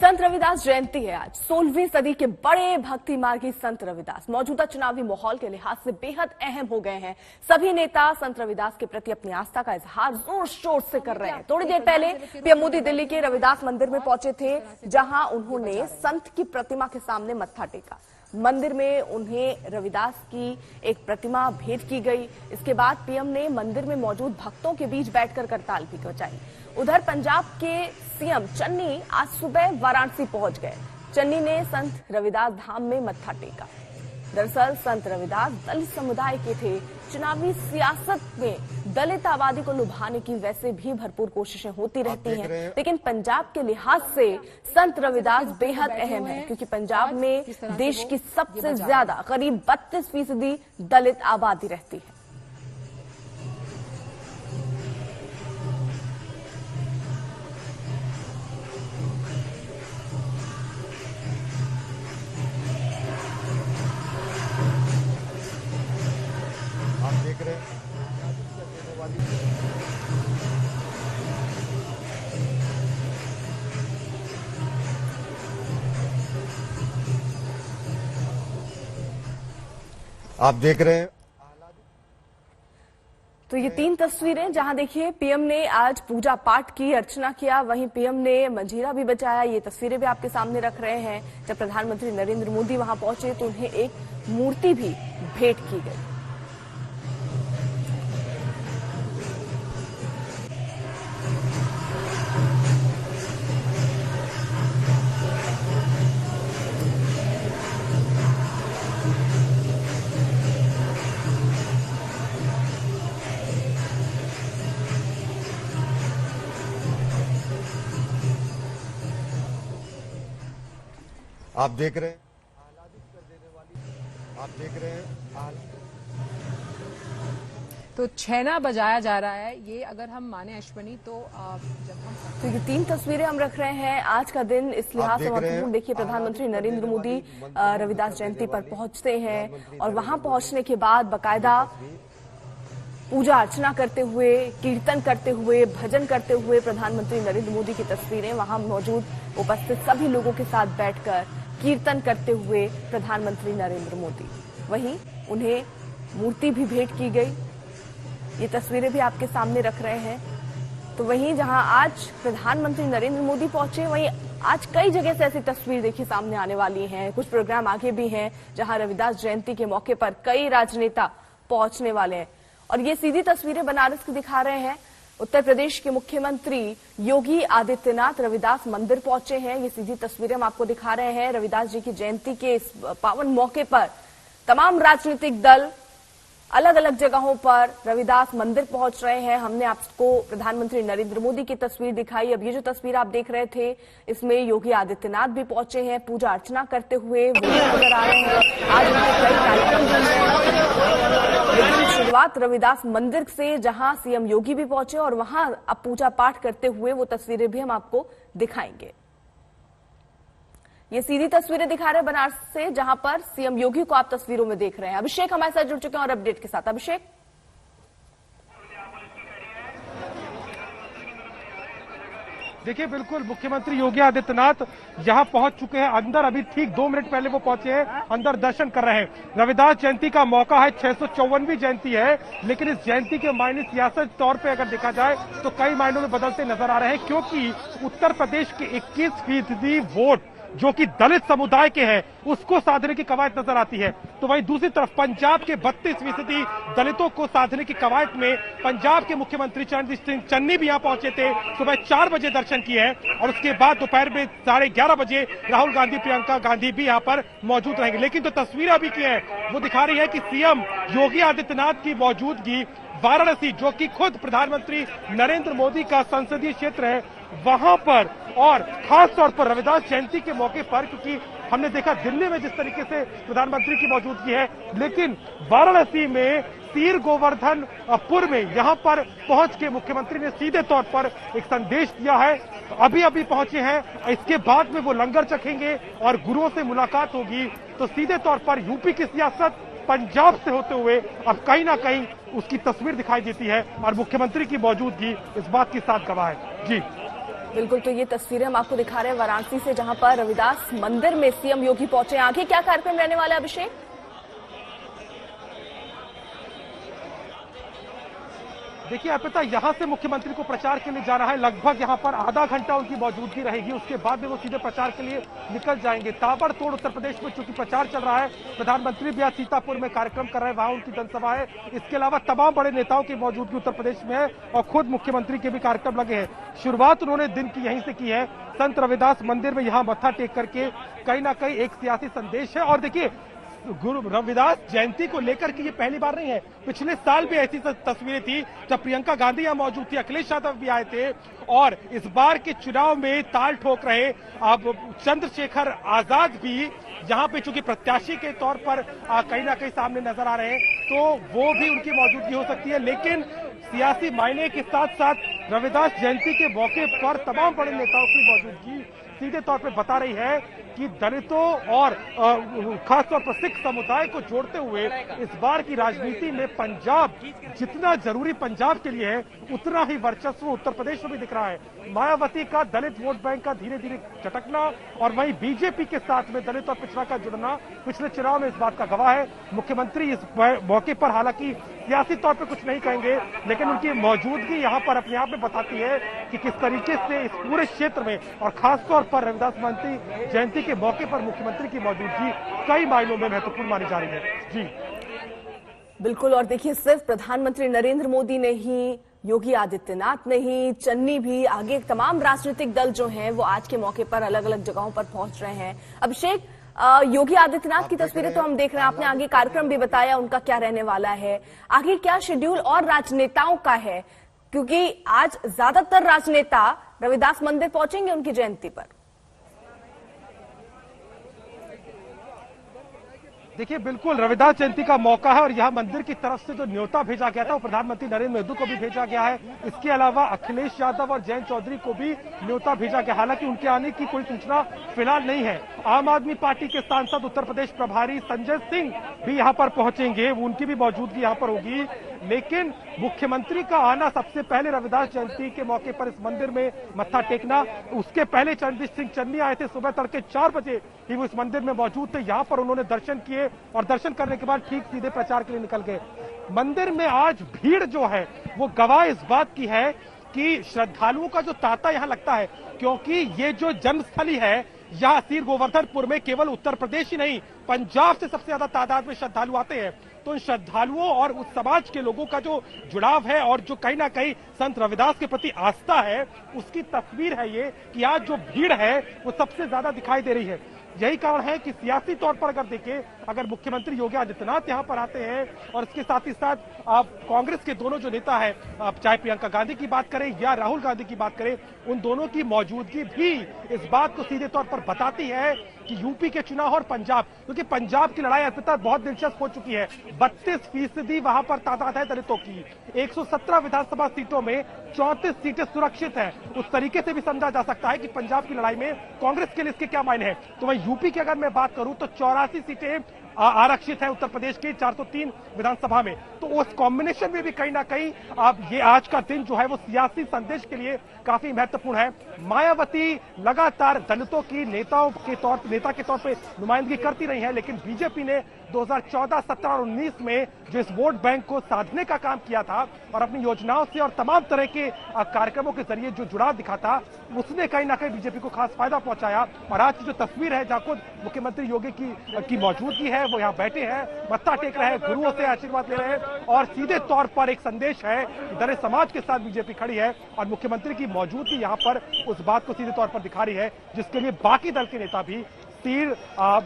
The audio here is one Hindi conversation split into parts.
संत रविदास जयंती है आज। 16वीं सदी के बड़े भक्ति मार्गी संत रविदास मौजूदा चुनावी माहौल के लिहाज से बेहद अहम हो गए हैं। सभी नेता संत रविदास के प्रति अपनी आस्था का इजहार जोर शोर से कर रहे हैं। थोड़ी देर पहले पीएम मोदी दिल्ली के रविदास मंदिर में पहुंचे थे, जहां उन्होंने संत की प्रतिमा के सामने मत्था टेका। मंदिर में उन्हें रविदास की एक प्रतिमा भेंट की गई। इसके बाद पीएम ने मंदिर में मौजूद भक्तों के बीच बैठकर करताल भी बजाई। उधर पंजाब के सीएम चन्नी आज सुबह वाराणसी पहुंच गए। चन्नी ने संत रविदास धाम में मत्था टेका। दरअसल संत रविदास दलित समुदाय के थे। चुनावी सियासत में दलित आबादी को लुभाने की वैसे भी भरपूर कोशिशें होती रहती हैं, लेकिन पंजाब के लिहाज से संत रविदास बेहद अहम है, क्योंकि पंजाब में देश की सबसे ज्यादा करीब 32% दलित आबादी रहती है। देख रहे हैं आप देख रहे हैं। तो ये 3 तस्वीरें जहां देखिए पीएम ने आज पूजा पाठ की, अर्चना किया, वहीं पीएम ने मंजीरा भी बजाया। ये तस्वीरें भी आपके सामने रख रहे हैं। जब प्रधानमंत्री नरेंद्र मोदी वहां पहुंचे तो उन्हें एक मूर्ति भी भेंट की गई। आप देख रहे हैं आह्लादित कर देने वाली, आप देख रहे हैं तो छेना बजाया जा रहा है। ये अगर हम माने अश्वनी तो तो ये 3 तस्वीरें हम रख रहे हैं। आज का दिन इस लिहाज से महत्वपूर्ण। देखिए प्रधानमंत्री नरेंद्र मोदी रविदास जयंती पर पहुंचते हैं और वहां पहुंचने के बाद बाकायदा पूजा अर्चना करते हुए, कीर्तन करते हुए, भजन करते हुए प्रधानमंत्री नरेंद्र मोदी की तस्वीरें वहां मौजूद उपस्थित सभी लोगों के साथ बैठकर कीर्तन करते हुए प्रधानमंत्री नरेंद्र मोदी। वहीं उन्हें मूर्ति भी भेंट की गई। ये तस्वीरें भी आपके सामने रख रहे हैं। तो वहीं जहां आज प्रधानमंत्री नरेंद्र मोदी पहुंचे, वहीं आज कई जगह से ऐसी तस्वीर देखिए सामने आने वाली हैं। कुछ प्रोग्राम आगे भी हैं जहां रविदास जयंती के मौके पर कई राजनेता पहुंचने वाले हैं। और ये सीधी तस्वीरें बनारस की दिखा रहे हैं। उत्तर प्रदेश के मुख्यमंत्री योगी आदित्यनाथ रविदास मंदिर पहुंचे हैं। ये सीधी तस्वीरें हम आपको दिखा रहे हैं। रविदास जी की जयंती के इस पावन मौके पर तमाम राजनीतिक दल अलग अलग जगहों पर रविदास मंदिर पहुंच रहे हैं। हमने आपको प्रधानमंत्री नरेंद्र मोदी की तस्वीर दिखाई। अब ये जो तस्वीर आप देख रहे थे, इसमें योगी आदित्यनाथ भी पहुंचे हैं, पूजा अर्चना करते हुए वो नजर आ रहे हैं। आज उनके कई कार्यक्रम चल रहे हैं, लेकिन शुरुआत रविदास मंदिर से, जहां सीएम योगी भी पहुंचे और वहां अब पूजा पाठ करते हुए वो तस्वीरें भी हम आपको दिखाएंगे। ये सीधी तस्वीरें दिखा रहे हैं बनारस से, जहां पर सीएम योगी को आप तस्वीरों में देख रहे हैं। अभिषेक हमारे साथ जुड़ चुके हैं और अपडेट के साथ। अभिषेक, देखिए बिल्कुल मुख्यमंत्री योगी आदित्यनाथ यहां पहुंच चुके हैं। अंदर अभी ठीक 2 मिनट पहले वो पहुंचे हैं, अंदर दर्शन कर रहे हैं। रविदास जयंती का मौका है, 654वीं जयंती है, लेकिन इस जयंती के मायने सियासत तौर पे अगर देखा जाए तो कई मायनों में बदलते नजर आ रहे हैं, क्योंकि उत्तर प्रदेश के 21% वोट जो कि दलित समुदाय के हैं उसको साधने की कवायद नजर आती है। तो वहीं दूसरी तरफ पंजाब के 32% दलितों को साधने की कवायद में पंजाब के मुख्यमंत्री चरणजीत सिंह चन्नी भी यहां पहुंचे थे। सुबह 4 बजे दर्शन किए हैं और उसके बाद दोपहर में 11:30 बजे राहुल गांधी, प्रियंका गांधी भी यहां पर मौजूद रहेंगे। लेकिन जो तस्वीरें अभी की है वो दिखा रही है कि सीएम योगी आदित्यनाथ की मौजूदगी वाराणसी, जो कि खुद प्रधानमंत्री नरेंद्र मोदी का संसदीय क्षेत्र है, वहां पर, और खास तौर पर रविदास जयंती के मौके पर, क्योंकि हमने देखा दिल्ली में जिस तरीके से प्रधानमंत्री की मौजूदगी है, लेकिन वाराणसी में तीर गोवर्धनपुर में यहां पर पहुंच के मुख्यमंत्री ने सीधे तौर पर एक संदेश दिया है। अभी अभी पहुंचे हैं, इसके बाद में वो लंगर चखेंगे और गुरुओं से मुलाकात होगी। तो सीधे तौर पर यूपी की सियासत पंजाब से होते हुए अब कहीं ना कहीं उसकी तस्वीर दिखाई देती है और मुख्यमंत्री की मौजूदगी इस बात की साथ गवाह है। जी बिल्कुल, तो ये तस्वीरें हम आपको दिखा रहे हैं वाराणसी से, जहां पर रविदास मंदिर में सीएम योगी पहुंचे। आगे क्या कार्यक्रम रहने वाला है अभिषेक? देखिए अर्पिता, यहां से मुख्यमंत्री को प्रचार के लिए जाना है। लगभग यहां पर आधा घंटा उनकी मौजूदगी रहेगी। उसके बाद में वो सीधे प्रचार के लिए निकल जाएंगे। ताबड़तोड़ उत्तर प्रदेश में चूंकि प्रचार चल रहा है, प्रधानमंत्री भी आज सीतापुर में कार्यक्रम कर रहे हैं, वहां उनकी जनसभा है। इसके अलावा तमाम बड़े नेताओं की मौजूदगी उत्तर प्रदेश में है और खुद मुख्यमंत्री के भी कार्यक्रम लगे हैं। शुरुआत उन्होंने दिन की यहीं से की है। संत रविदास मंदिर में यहाँ मत्था टेक करके कहीं ना कहीं एक सियासी संदेश है। और देखिए, गुरु रविदास जयंती को लेकर के ये पहली बार नहीं है। पिछले साल भी ऐसी तस्वीरें थी जब प्रियंका गांधी यहाँ मौजूद थी, अखिलेश यादव भी आए थे। और इस बार के चुनाव में ताल ठोक रहे अब चंद्रशेखर आजाद भी यहाँ पे चूंकि प्रत्याशी के तौर पर कहीं ना कहीं सामने नजर आ रहे हैं, तो वो भी उनकी मौजूदगी हो सकती है। लेकिन सियासी मायने के साथ साथ रविदास जयंती के मौके पर तमाम बड़े नेताओं की मौजूदगी सीधे तौर पे बता रही है कि दलितों और खासतौर पर सिख समुदाय को जोड़ते हुए इस बार की राजनीति में पंजाब जितना जरूरी पंजाब के लिए है, उतना ही वर्चस्व उत्तर प्रदेश में भी दिख रहा है। मायावती का दलित वोट बैंक का धीरे धीरे झटकना और वहीं बीजेपी के साथ में दलित और पिछड़ा का जुड़ना पिछले चुनाव में इस बात का गवाह है। मुख्यमंत्री इस मौके पर हालांकि सियासी तौर पर कुछ नहीं कहेंगे, लेकिन उनकी मौजूदगी यहाँ पर अपने आप में बताती है कि किस तरीके से इस पूरे क्षेत्र में और खासतौर पर रविदास जयंती के मौके पर मुख्यमंत्री की मौजूदगी कई मायनों में महत्वपूर्ण मानी जा रही है। जी बिल्कुल, और देखिए, सिर्फ प्रधानमंत्री नरेंद्र मोदी ने ही, योगी आदित्यनाथ ने ही, चन्नी भी, आगे तमाम राजनीतिक दल जो हैं वो आज के मौके पर अलग अलग जगहों पर पहुंच रहे हैं। अभिषेक, योगी आदित्यनाथ की तस्वीरें तो हम देख रहे हैं, आपने आगे कार्यक्रम भी बताया उनका क्या रहने वाला है, आगे क्या शेड्यूल और राजनेताओं का है, क्योंकि आज ज्यादातर राजनेता रविदास मंदिर पहुंचेंगे उनकी जयंती पर। देखिए, बिल्कुल रविदास जयंती का मौका है और यहाँ मंदिर की तरफ से जो न्योता भेजा गया था वो प्रधानमंत्री नरेंद्र मोदी को भी भेजा गया है। इसके अलावा अखिलेश यादव और जयंत चौधरी को भी न्योता भेजा गया। हालांकि उनके आने की कोई सूचना फिलहाल नहीं है। आम आदमी पार्टी के सांसद उत्तर प्रदेश प्रभारी संजय सिंह भी यहाँ पर पहुंचेंगे, उनकी भी मौजूदगी यहाँ पर होगी। लेकिन मुख्यमंत्री का आना सबसे पहले रविदास जयंती के मौके पर इस मंदिर में मत्था टेकना, उसके पहले चरणजीत सिंह चन्नी आए थे। सुबह तड़के 4 बजे ही वो इस मंदिर में मौजूद थे। यहाँ पर उन्होंने दर्शन किए और दर्शन करने के बाद ठीक सीधे प्रचार के लिए निकल गए। मंदिर में आज भीड़ जो है वो गवाह इस बात की है कि श्रद्धालुओं का जो तांता यहाँ लगता है, क्योंकि ये जो जन्मस्थली है यहाँ सीर गोवर्धनपुर में केवल उत्तर प्रदेश ही नहीं, पंजाब से सबसे ज्यादा तादाद में श्रद्धालु आते हैं। तो उन श्रद्धालुओं और उस समाज के लोगों का जो जुड़ाव है और जो कहीं ना कहीं संत रविदास के प्रति आस्था है, उसकी तस्वीर है ये कि आज जो भीड़ है वो सबसे ज्यादा दिखाई दे रही है। यही कारण है कि सियासी तौर पर अगर देखें, अगर मुख्यमंत्री योगी आदित्यनाथ यहाँ पर आते हैं और इसके साथ ही साथ आप कांग्रेस के दोनों जो नेता हैं, आप चाहे प्रियंका गांधी की बात करें या राहुल गांधी की बात करें, उन दोनों की मौजूदगी भी इस बात को सीधे तौर पर बताती है कि यूपी के चुनाव और पंजाब, क्योंकि पंजाब की लड़ाई अर्पिता बहुत दिलचस्प हो चुकी है। 32% वहां पर तादाद है दलितों की। 117 विधानसभा सीटों में 34 सीटें सुरक्षित हैं। उस तरीके से भी समझा जा सकता है कि पंजाब की लड़ाई में कांग्रेस के लिए इसके क्या मायने हैं। तो वहीं यूपी की अगर मैं बात करूं तो 84 सीटें आरक्षित है उत्तर प्रदेश की 403 विधानसभा में। तो उस कॉम्बिनेशन में भी कहीं ना कहीं अब ये आज का दिन जो है वो सियासी संदेश के लिए काफी महत्वपूर्ण है। मायावती लगातार दलितों की नेता के तौर पे नुमाइंदगी करती रही है, लेकिन बीजेपी ने 2014, 17 और 19 में जो इस वोट बैंक को साधने का काम किया था और अपनी योजनाओं से और तमाम तरह के कार्यक्रमों के जरिए जो जुड़ाव दिखा था, उसने कहीं ना कहीं बीजेपी को खास फायदा पहुंचाया। और आज की जो तस्वीर है जहां खुद मुख्यमंत्री योगी की मौजूदगी है, वो यहाँ बैठे हैं, मत्था टेक रहे हैं, गुरुओं से आशीर्वाद ले रहे हैं और सीधे तौर पर एक संदेश है कि दलित समाज के साथ बीजेपी खड़ी है और मुख्यमंत्री की मौजूदगी यहाँ पर उस बात को सीधे तौर पर दिखा रही है, जिसके लिए बाकी दल के नेता भी तीर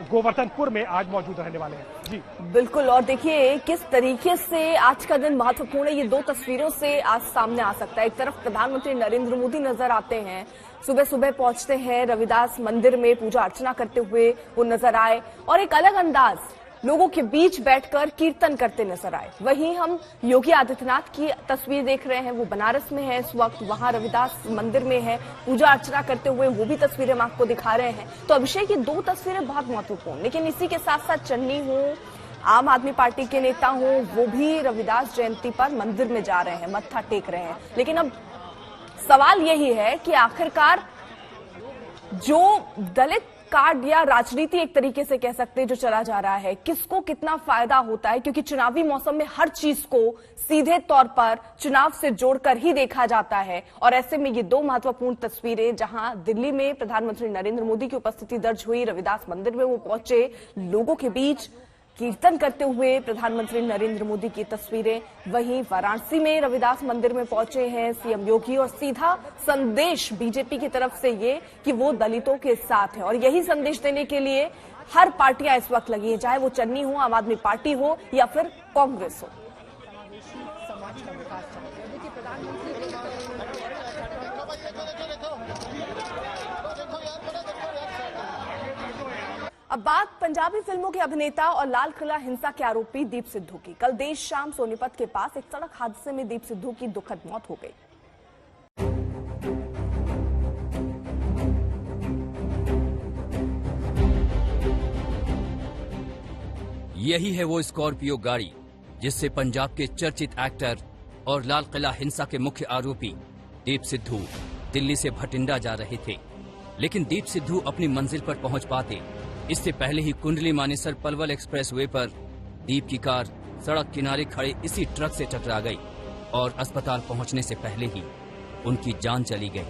गोवर्धनपुर में आज मौजूद रहने वाले हैं। जी बिल्कुल, और देखिए किस तरीके से आज का दिन महत्वपूर्ण है, ये दो तस्वीरों से आज सामने आ सकता है। एक तरफ प्रधानमंत्री नरेंद्र मोदी नजर आते हैं, सुबह सुबह पहुंचते हैं रविदास मंदिर में, पूजा अर्चना करते हुए वो नजर आए और एक अलग अंदाज लोगों के बीच बैठकर कीर्तन करते नजर आए। वहीं हम योगी आदित्यनाथ की तस्वीर देख रहे हैं, वो बनारस में है इस वक्त, वहां रविदास मंदिर में है, पूजा अर्चना करते हुए, वो भी तस्वीरें हम आपको दिखा रहे हैं। तो अभिषेक, ये दो तस्वीरें बहुत महत्वपूर्ण, लेकिन इसी के साथ साथ चन्नी हो, आम आदमी पार्टी के नेता हो, वो भी रविदास जयंती पर मंदिर में जा रहे हैं, मत्था टेक रहे हैं। लेकिन अब सवाल यही है कि आखिरकार जो दलित कार्ड या राजनीति एक तरीके से कह सकते हैं जो चला जा रहा है, किसको कितना फायदा होता है, क्योंकि चुनावी मौसम में हर चीज को सीधे तौर पर चुनाव से जोड़कर ही देखा जाता है। और ऐसे में ये दो महत्वपूर्ण तस्वीरें, जहां दिल्ली में प्रधानमंत्री नरेंद्र मोदी की उपस्थिति दर्ज हुई, रविदास मंदिर में वो पहुंचे, लोगों के बीच कीर्तन करते हुए प्रधानमंत्री नरेंद्र मोदी की तस्वीरें, वहीं वाराणसी में रविदास मंदिर में पहुंचे हैं सीएम योगी और सीधा संदेश बीजेपी की तरफ से ये कि वो दलितों के साथ है। और यही संदेश देने के लिए हर पार्टियां इस वक्त लगी है, चाहे वो चन्नी हो, आम आदमी पार्टी हो या फिर कांग्रेस हो। समाज का विकास चाहते हैं। देखिए प्रधानमंत्री अब बात पंजाबी फिल्मों के अभिनेता और लाल किला हिंसा के आरोपी दीप सिद्धू की। कल देर शाम सोनीपत के पास एक सड़क हादसे में दीप सिद्धू की दुखद मौत हो गई। यही है वो स्कॉर्पियो गाड़ी जिससे पंजाब के चर्चित एक्टर और लाल किला हिंसा के मुख्य आरोपी दीप सिद्धू दिल्ली से भटिंडा जा रहे थे। लेकिन दीप सिद्धू अपनी मंजिल पर पहुंच पाते इससे पहले ही कुंडली मानेसर पलवल एक्सप्रेसवे पर दीप की कार सड़क किनारे खड़े इसी ट्रक से टकरा गई और अस्पताल पहुंचने से पहले ही उनकी जान चली गई।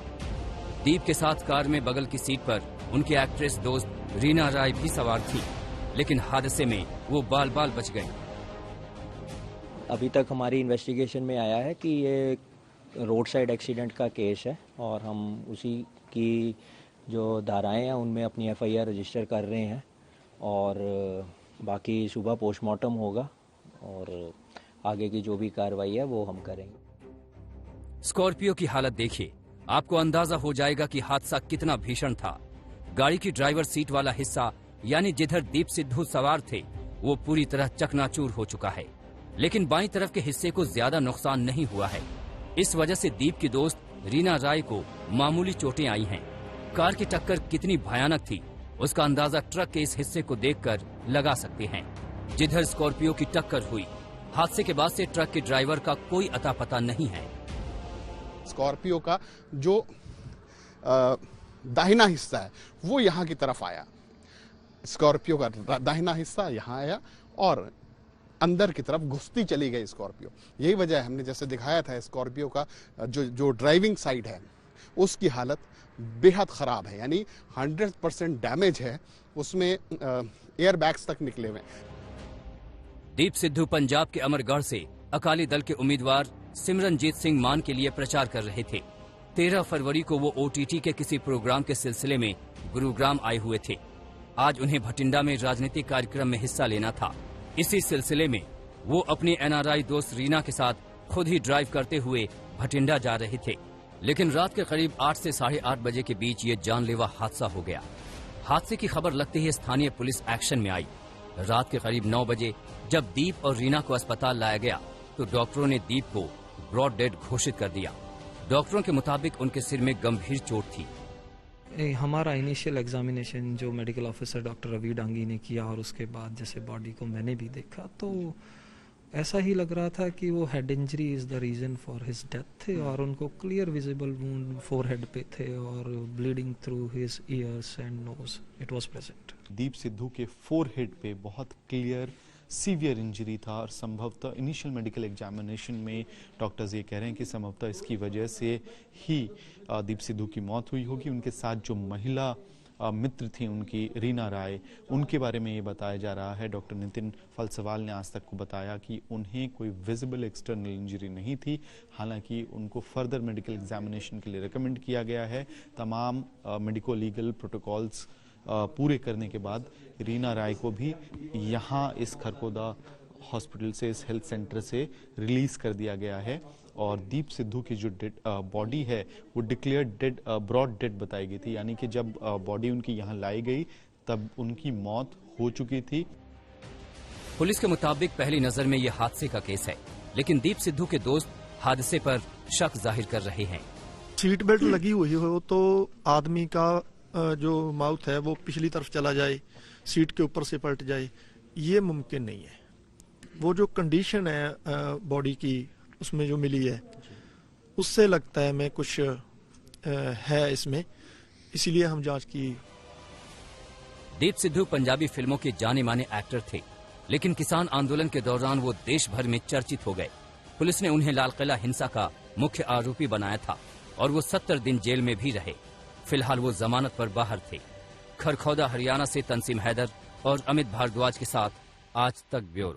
दीप के साथ कार में बगल की सीट पर उनकी एक्ट्रेस दोस्त रीना राय भी सवार थी, लेकिन हादसे में वो बाल बाल बच गई। अभी तक हमारी इन्वेस्टिगेशन में आया है कि ये रोड साइड एक्सीडेंट का केस है और हम उसी की जो धाराएं हैं उनमें अपनी एफआईआर रजिस्टर कर रहे हैं और बाकी सुबह पोस्टमार्टम होगा और आगे की जो भी कार्रवाई है वो हम करेंगे। स्कॉर्पियो की हालत देखिए, आपको अंदाजा हो जाएगा कि हादसा कितना भीषण था। गाड़ी की ड्राइवर सीट वाला हिस्सा यानी जिधर दीप सिद्धू सवार थे वो पूरी तरह चकनाचूर हो चुका है, लेकिन बाईं तरफ के हिस्से को ज्यादा नुकसान नहीं हुआ है। इस वजह से दीप की दोस्त रीना राय को मामूली चोटें आई हैं। कार की टक्कर कितनी भयानक थी उसका अंदाजा ट्रक के इस हिस्से को देखकर लगा सकते हैं। जिधर स्कॉर्पियो की टक्कर हुई, हादसे के बाद से ट्रक के ड्राइवर का कोई अता पता नहीं है। स्कॉर्पियो का जो दाहिना हिस्सा है वो यहाँ की तरफ आया, स्कॉर्पियो का दाहिना हिस्सा यहाँ आया और अंदर की तरफ घुसती चली गई स्कॉर्पियो। यही वजह है, हमने जैसे दिखाया था स्कॉर्पियो का जो ड्राइविंग साइड है उसकी हालत बेहद खराब है, यानी 100% डैमेज है, उसमें एयर बैग्स तक निकले हुए। दीप सिद्धू पंजाब के अमरगढ़ से अकाली दल के उम्मीदवार सिमरनजीत सिंह मान के लिए प्रचार कर रहे थे। 13 फरवरी को वो ओटीटी के किसी प्रोग्राम के सिलसिले में गुरुग्राम आए हुए थे। आज उन्हें भटिंडा में राजनीतिक कार्यक्रम में हिस्सा लेना था। इसी सिलसिले में वो अपनी एनआरआई दोस्त रीना के साथ खुद ही ड्राइव करते हुए भटिंडा जा रहे थे, लेकिन रात के करीब 8 से 8:30 बजे के बीच ये जानलेवा हादसा हो गया। हादसे की खबर लगते ही स्थानीय पुलिस एक्शन में आई। रात के करीब 9 बजे जब दीप और रीना को अस्पताल लाया गया तो डॉक्टरों ने दीप को ब्रॉड डेड घोषित कर दिया। डॉक्टरों के मुताबिक उनके सिर में गंभीर चोट थी। हमारा इनिशियल एग्जामिनेशन जो medical officer doctor Ravi Dangi ने किया और उसके बाद जैसे बॉडी को मैंने भी देखा तो ऐसा ही लग रहा था कि वो head injury is the reason for his death थे और उनको क्लियर विजिबल वुंड फोरहेड पे थे और bleeding through his ears and nose it was present. Deep Sidhu के फोरहेड पे बहुत क्लियर सीवियर इंजरी था और संभवतः इनिशियल मेडिकल एग्जामिनेशन में डॉक्टर्स ये कह रहे हैं कि संभवतः इसकी वजह से ही दीप सिद्धू की मौत हुई होगी। उनके साथ जो महिला मित्र थी उनकी रीना राय, उनके बारे में ये बताया जा रहा है। डॉक्टर नितिन फलसवाल ने आज तक को बताया कि उन्हें कोई विजिबल एक्सटर्नल इंजरी नहीं थी। हालांकि उनको फर्दर मेडिकल एग्जामिनेशन के लिए रिकमेंड किया गया है। तमाम मेडिको लीगल प्रोटोकॉल्स पूरे करने के बाद रीना राय को भी यहाँ इस खरकोदा हॉस्पिटल से, इस हेल्थ सेंटर से रिलीज कर दिया गया है और दीप सिद्धू की जो बॉडी है वो डिक्लेयर्ड डेड, ब्रॉड डेड बताई गई थी, यानी कि जब बॉडी उनकी यहाँ लाई गई तब उनकी मौत हो चुकी थी। पुलिस के मुताबिक पहली नजर में यह हादसे का केस है, लेकिन दीप सिद्धू के दोस्त हादसे पर शक जाहिर कर रहे हैं। सीट बेल्ट लगी हुई हो तो आदमी का जो माउथ है वो पिछली तरफ चला जाए, सीट के ऊपर से पलट जाए, ये मुमकिन नहीं है। वो जो कंडीशन है बॉडी की उसमें जो मिली है उससे लगता है मैं कुछ है इसमें, इसीलिए हम जांच की। दीप सिद्धू पंजाबी फिल्मों के जाने माने एक्टर थे, लेकिन किसान आंदोलन के दौरान वो देश भर में चर्चित हो गए। पुलिस ने उन्हें लाल किला हिंसा का मुख्य आरोपी बनाया था और वो 70 दिन जेल में भी रहे। फिलहाल वो जमानत पर बाहर थे। खरखौदा हरियाणा से तंसीम हैदर और अमित भारद्वाज के साथ आज तक ब्यूरो।